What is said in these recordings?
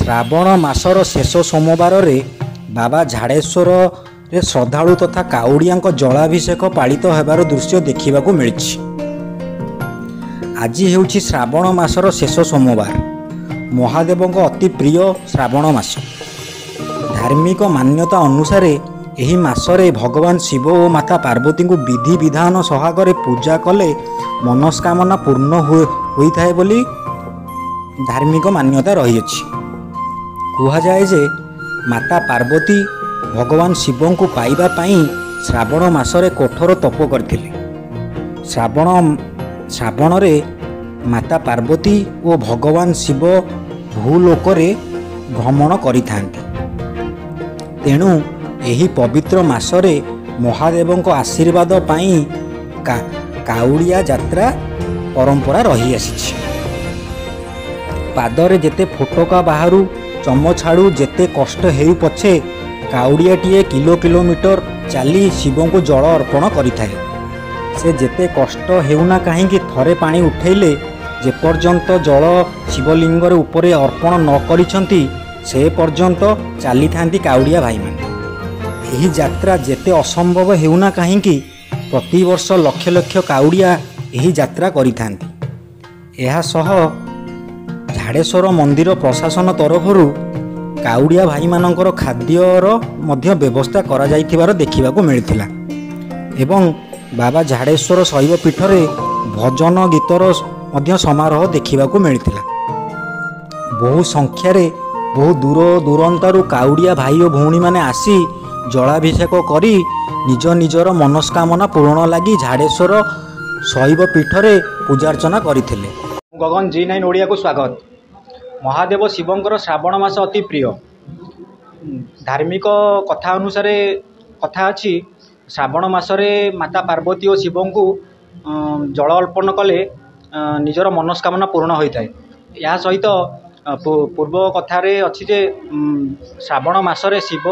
श्रावण मासर शेष सोमवार रे बाबा झाड़ेश्वर रे श्रद्धालु तथा काउड़िया जलाभिषेक पालित होबार दृश्य देखा मिली। आज हेउछि श्रावण मासर शेष सोमवार, महादेव अति प्रिय श्रावण मास। धार्मिक मान्यता अनुसार एही मासरे भगवान शिव और माता पार्वती को विधि विधान सहागर पूजा कले मनस्कामना पूर्ण होता है बोली धार्मिक मान्यता रही। कहुए जे माता पार्वती भगवान शिव को पाइबा पाई श्रावण मासरे कठोर तप करथिले। श्रावण रे माता पार्वती और भगवान शिव भूलोक रे भ्रमण करिथांती। तेणु एही पवित्र मासरे महादेव आशीर्वाद पाई काउड़िया यात्रा परंपरा रही आसी। पादरे जेते फोटका बाहरु चम छाड़ू जेते कष्ट हेउ पछे काउड़ियाटीए किलोमीटर चली शिव को जल अर्पण करिथाए। से जेते कष्ट हेउना कहीं थरे पानी उठेले जेपर्यंत जल शिवलिंग उपरे अर्पण न करिसंती से पर्यंत चली थांती काउड़िया भाई माने। एही यात्रा जेते असंभव हेउना कहीं प्रति वर्ष लक्ष लक्ष काउड़िया एही यात्रा करिथांती। एहा सह झाड़ेश्वर मंदिर प्रशासन तरफरु काउड़िया भाई मानकर खाद्यर मध्य व्यवस्था करा जाइथिबार देखिबाको मिलिथिला। एवं बाबा झाड़ेश्वर शैव पीठरे भजन गीतर मध्य समारोह देखिबाको मिलिथिला। बहु संख्यारे बहु दूर दूरांतरु काउड़िया भाई और भौणी माने आसी जलाभिषेक करी निज निजर मनस्कामना पूर्ण लगी झाड़ेश्वर शैव पीठरे पूजार्चना करथिले। गगन G9 ओडिया को स्वागत। महादेव शिवंकर श्रावण मास अति प्रिय। धार्मिक कथा अनुसार कथा अच्छी श्रावण मासरे माता पार्वती और शिव को जल अर्पण कले निजर मनस्कामना पूर्ण होता है। या सहित पूर्व कथारे अच्छी जे श्रावण मासरे शिव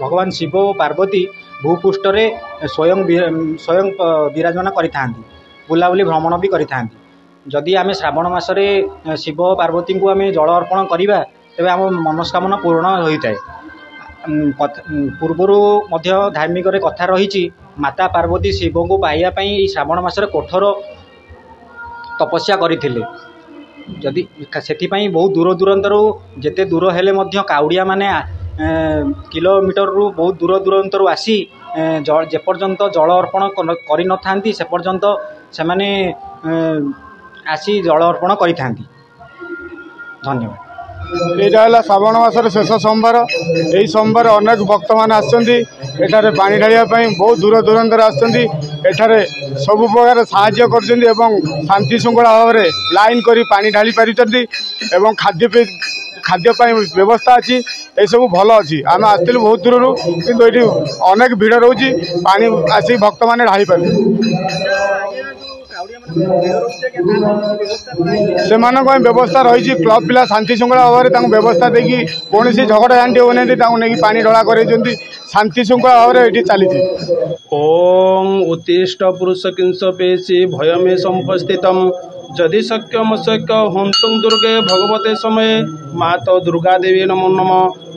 भगवान शिव और पार्वती भूपृष्ठरे स्वयं विराजमान करिथांती, बुलाबुली भ्रमण भी करिथांती। जदि आमे श्रावण मासरे शिव पार्वती को आमे जल अर्पण करिबा तेबे आम मनस्कामना पूर्ण होइताय। पूर्वरु मध्य धार्मिक कथा रही माता पार्वती शिव को पाइबा पई श्रावण मासरे कठोर तपस्या करिथिले। जदि सेथिपई बहुत दूर दूरांतरु जेते दूर हेले मध्य काउड़िया माने किलोमीटर रु बहुत दूर दूरांतरु आसी जेपर्यंत जल अर्पण करि न थांती से पर्यंत से माने आसी जल अर्पण करिथांती। धन्यवाद। यहाँ श्रावण मासर शेष सोमवार। यही सोमवार अनेक भक्त मान आठारे पानी ढालिया बहुत दूर दूरांतर आसुँच। सब प्रकार साहाय्य कर शांति श्रृंखला भाव में लाइन करी पानी ढाली पारी खाद्य व्यवस्था अच्छी। ये सब भल अच्छी। आम आसलु बहुत दूर कि अनेक भिड़ रोचे पानी आसिक भक्त मैंने ढाली पारे से व्यवस्था रही। क्लब पिला शांति श्रृंखला भाव में व्यवस्था देखी कौन झगड़ा झांटी होने पानी ढला कर शांति श्रृंखला भाव में ये चली। ओम उत्तिष्ठ पुरुष किंस पेशी भय में संपस्थितम जदि शक्यम शक्य हंतुं दुर्गे भगवते समय माता दुर्गा देवी नमो नम।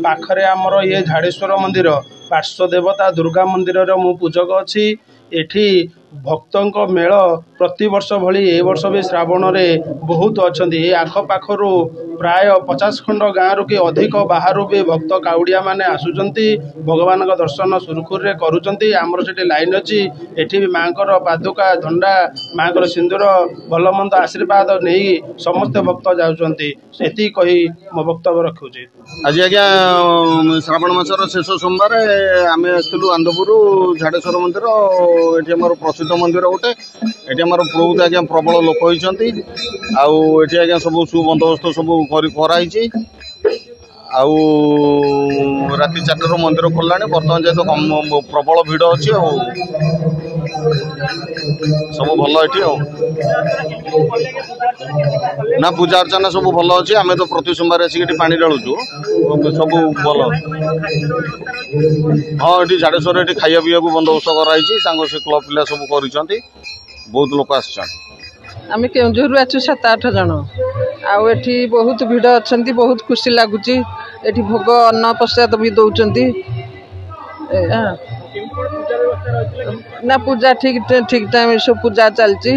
पाखरे आमर ये झाड़ेश्वर मंदिर पार्श्व देवता दुर्गा मंदिर मु पूजक अच्छी। एठी भक्तों मेल प्रति वर्ष भली ए वर्ष भी श्रावण रे बहुत अच्छा। आखपाखर प्राय 50 खंड गाँव कि अधिक बाहर भी भक्त काउड़िया माने आसुचंती भगवान का दर्शन सुरखुर रे करूचंती। आमर सेठी लाइन अच्छी। एठी भी मांकर पादुका धंडा मांकर सिंदूर भल मंद आशीर्वाद नहीं समस्त भक्त जाउचंती। एति कही मो वक्तव्य रखुची। आज आज्ञा श्रावण मासर शेष सोमवार आम आसलु आंदपुर झाड़ेश्वर मंदिर। ये आम प्रसिद्ध मंदिर गोटे। ये आम बहुत आज्ञा प्रबल लोक होती। आज्ञा सब सुबंदोबस्त सब कराई। राति 4 मंदिर खोलला बर्तमान जेहेतु प्रबल भिड़ अच्छी सब भल ये ना पूजा अर्चना सब भल अच्छी। आम तो प्रति सोमवार आसिक पानी ढालुचु सब भल। हाँ ये झाड़ेश्वर ये खाया पीवा को बंदोबस्त कराई। से क्लब पिला सब कर बहुत लोक आम केन्दूर आसु 7-8 जन आउ एठी बहुत भिड़ अछंती बहुत खुशी लागुची एठी भोग अन्न प्रसाद भी दउचंती ना पूजा ठीक टाइम सब पूजा चलची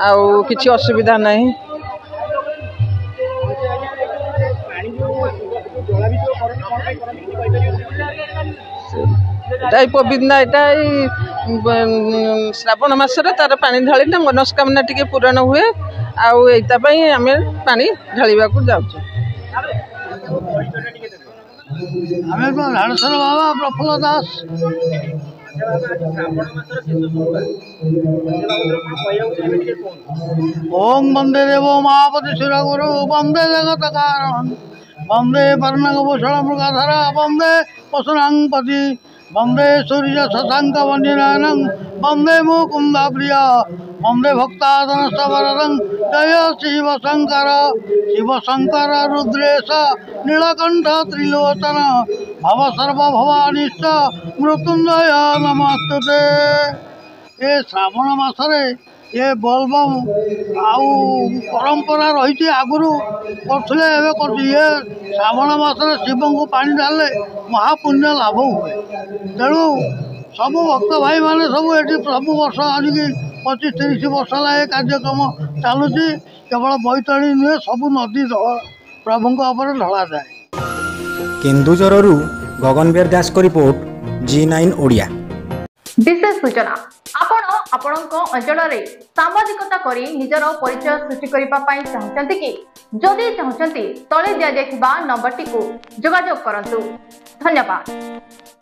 आउ किछि असुविधा नहीं पवित्र एटा श्रावण मासरे तार पानी ढाली मनस्कामना टिके पूरण हुए आईतापाई आम पानी ढालिबा को जाउछु आमे तो झाड़सर बाबा प्रफुल्ल दास ओम वंदे देवो महापति सुरगुरु वंदे जगत कारण वंदे पर्णभूषण मृगधरा वंदे पशुरांगपति वंदे सूर्य शशांक वंदनानं वंदे मुकुंद प्रिया वंदे भक्तादन सवरदं जय शिव शंकर रुद्रेश नीलकंठ त्रिलोचन भव सर्वभवानीश्च मृत्युंजय नमस्तुते। ए श्रावण मासरे ये बोलबम आउ परंपरा रही आगुरी करते ये श्रावण मासरे शिव को पानी डाले महापुण्य लाभ हुए तेणु सब भक्त भाई माने सब ये सब वर्ष आज 25-30 वर्ष है कार्यक्रम चलुची केवल बैतरणी नुहे सब नदी प्रभु ढला जाए। केन्दुझरु गगनबीर दास को रिपोर्ट G9 ओडिया। विशेष सूचना आपण अंचल सामाजिकता करी निजर परिचय सृष्टि करने चाहते कि जदि चाहते तले दि जाइथिबा नंबर टी को जोगाजोग करंतु। धन्यवाद।